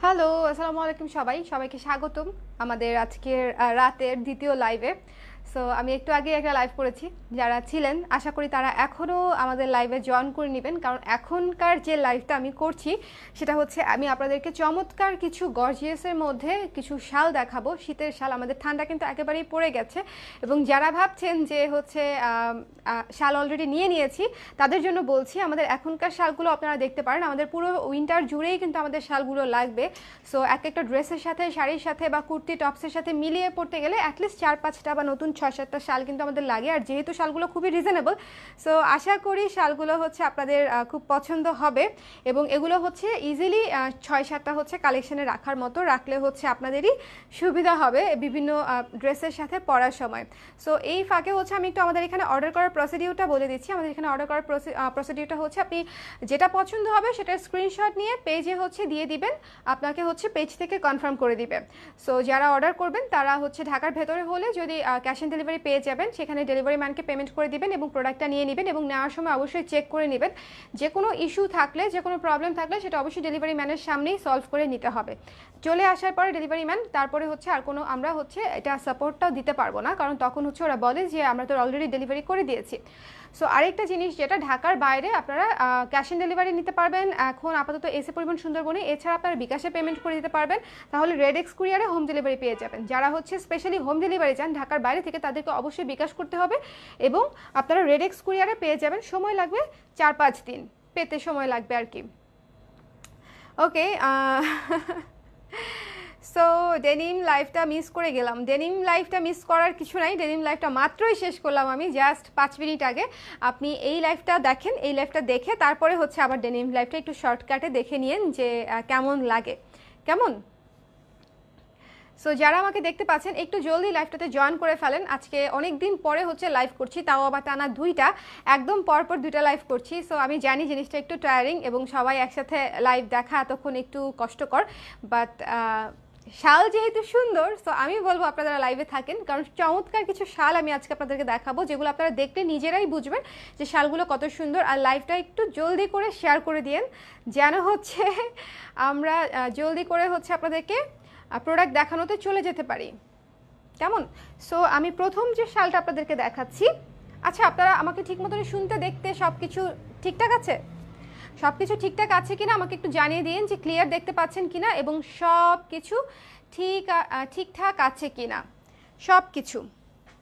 Hello, আসসালামু আলাইকুম সবাইকে স্বাগতম আমাদের আজকের রাতের দ্বিতীয় লাইভে। সো আমি একটু আগে একটা লাইভ করেছি, যারা ছিলেন আশা করি তারা এখনও আমাদের লাইভে জয়েন করে নেবেন, কারণ এখনকার যে লাইভটা আমি করছি সেটা হচ্ছে আমি আপনাদেরকে চমৎকার কিছু গর্জিয়াসের মধ্যে কিছু শাল দেখাবো। শীতের শাল, আমাদের ঠান্ডা কিন্তু একেবারেই পড়ে গেছে, এবং যারা ভাবছেন যে হচ্ছে শাল অলরেডি নিয়ে নিয়েছি তাদের জন্য বলছি, আমাদের এখনকার শালগুলো আপনারা দেখতে পারেন, আমাদের পুরো উইন্টার জুড়েই কিন্তু আমাদের শালগুলো লাগবে। সো এক একটা ড্রেসের সাথে, শাড়ির সাথে বা কুর্তি টপসের সাথে মিলিয়ে পড়তে গেলে অ্যাটলিস্ট 4-5টা বা নতুন 6-7টা শাল কিন্তু আমাদের লাগে। আর যেহেতু শালগুলো খুবই রিজনেবল, সো আশা করি শালগুলো হচ্ছে আপনাদের খুব পছন্দ হবে, এবং এগুলো হচ্ছে ইজিলি 6-7টা হচ্ছে কালেকশনে রাখার মতো, রাখলে হচ্ছে আপনাদেরই সুবিধা হবে বিভিন্ন ড্রেসের সাথে পরার সময়। সো এই ফাঁকে হচ্ছে আমি একটু আমাদের এখানে অর্ডার করার প্রসিডিউরটা বলে দিচ্ছি। আমাদের এখানে অর্ডার করার প্রসিডিউরটা হচ্ছে, আপনি যেটা পছন্দ হবে সেটার স্ক্রিনশট নিয়ে পেজে হচ্ছে দিয়ে দিবেন, আপনাকে হচ্ছে পেজ থেকে কনফার্ম করে দিবে। সো যারা অর্ডার করবেন তারা হচ্ছে ঢাকার ভেতরে হলে যদি ক্যাশ অন ডেলিভারি পেয়ে যাবেন, সেখানে ডেলিভারি ম্যানকে পেমেন্ট করে দিবেন এবং প্রোডাক্টটা নিয়ে নেবেন, এবং নেওয়ার সময় অবশ্যই চেক করে নেবেন। যে কোনো ইস্যু থাকলে, যে কোনো প্রবলেম থাকলে সেটা অবশ্যই ডেলিভারি ম্যানের সামনেই সলভ করে নিতে হবে। চলে আসার পরে ডেলিভারি ম্যান তারপরে হচ্ছে আর কোনো আমরা হচ্ছে এটা সাপোর্টটাও দিতে পারবো না, কারণ তখন হচ্ছে ওরা বলে যে আমরা তো অলরেডি ডেলিভারি করে দিয়েছি। সো আরেকটা জিনিস, যেটা ঢাকার বাইরে আপনারা ক্যাশ অন ডেলিভারি নিতে পারবেন এখন আপাতত এসে পরিবহন সুন্দরবনে, এছাড়া আপনারা বিকাশে পেমেন্ট করে দিতে পারবেন, তাহলে রেডেক্স কুরিয়ারে হোম ডেলিভারি পেয়ে যাবেন। যারা হচ্ছে স্পেশালি হোম ডেলিভারি চান ঢাকার বাইরে থেকে, তাদেরকে অবশ্যই বিকাশ করতে হবে, এবং আপনারা রেডেক্স কুরিয়ারে পেয়ে যাবেন। সময় লাগবে 4-5 দিন, পেতে সময় লাগবে আর কি। ওকে, সো ডেনিম লাইভটা মিস করে গেলাম। ডেনিম লাইভটা মিস করার কিছু নাই, ডেনিম লাইভটা মাত্রই শেষ করলাম আমি জাস্ট 5 মিনিট আগে। আপনি এই লাইভটা দেখেন, এই লাইভটা দেখে তারপরে হচ্ছে আবার ডেনিম লাইভটা একটু শর্টকাটে দেখে নিন যে কেমন লাগে, কেমন। সো যারা আমাকে দেখতে পাচ্ছেন একটু জলদি লাইভটাতে জয়েন করে ফেলেন। আজকে অনেক দিন পরে হচ্ছে লাইভ করছি, তাও আবার টানা 2টা, একদম পরপর 2টা লাইভ করছি। সো আমি জানি জিনিসটা একটু টায়ারিং, এবং সবাই একসাথে লাইভ দেখা এতক্ষণ একটু কষ্টকর, বাট শাল যেহেতু সুন্দর, সো আমি বলবো আপনারা লাইভে থাকেন, কারণ চমৎকার কিছু শাল আমি আজকে আপনাদেরকে দেখাবো, যেগুলো আপনারা দেখলে নিজেরাই বুঝবেন যে শালগুলো কত সুন্দর। আর লাইভটা একটু জলদি করে শেয়ার করে দিন, যেন হচ্ছে আমরা জলদি করে হচ্ছে আপনাদেরকে প্রোডাক্ট দেখানোতে চলে যেতে পারি, কেমন। সো আমি প্রথম যে শালটা আপনাদেরকে দেখাচ্ছি, আচ্ছা আপনারা আমাকে ঠিক মতন শুনতে দেখতে সব কিছু ঠিকঠাক আছে? সব কিছু ঠিকঠাক আছে কিনা আমাকে একটু জানিয়ে দিন, যে ক্লিয়ার দেখতে পাচ্ছেন কিনা এবং সব কিছু ঠিকঠাক আছে কিনা, সব কিছু।